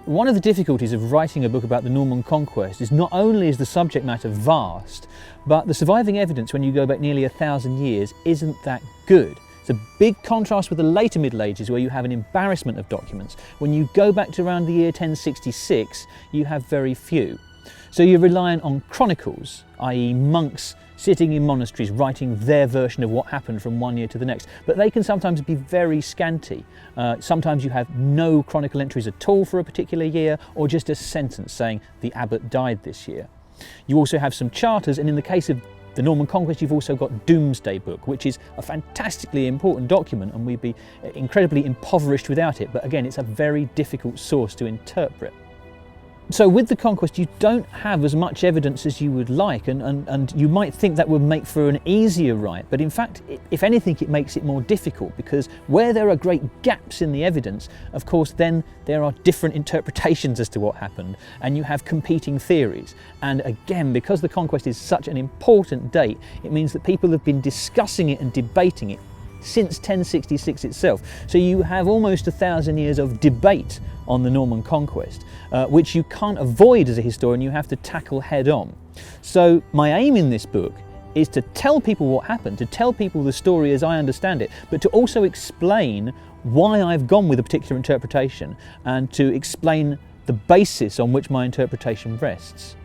one of the difficulties of writing a book about the Norman Conquest is not only is the subject matter vast, but the surviving evidence when you go back nearly 1,000 years isn't that good. It's a big contrast with the later Middle Ages where you have an embarrassment of documents. When you go back to around the year 1066, you have very few. So you're relying on chronicles, i.e. monks sitting in monasteries writing their version of what happened from one year to the next. But they can sometimes be very scanty. Sometimes you have no chronicle entries at all for a particular year, or just a sentence saying the abbot died this year. You also have some charters, and in the case of the Norman Conquest, you've also got Domesday Book, which is a fantastically important document, and we'd be incredibly impoverished without it. But again, it's a very difficult source to interpret. So with the Conquest, you don't have as much evidence as you would like, and you might think that would make for an easier write, but in fact, if anything, it makes it more difficult, because where there are great gaps in the evidence, of course, then there are different interpretations as to what happened, and you have competing theories. And again, because the Conquest is such an important date, it means that people have been discussing it and debating it since 1066 itself. So you have almost 1,000 years of debate on the Norman Conquest, which you can't avoid as a historian, you have to tackle head on. So my aim in this book is to tell people what happened, to tell people the story as I understand it, but to also explain why I've gone with a particular interpretation, and to explain the basis on which my interpretation rests.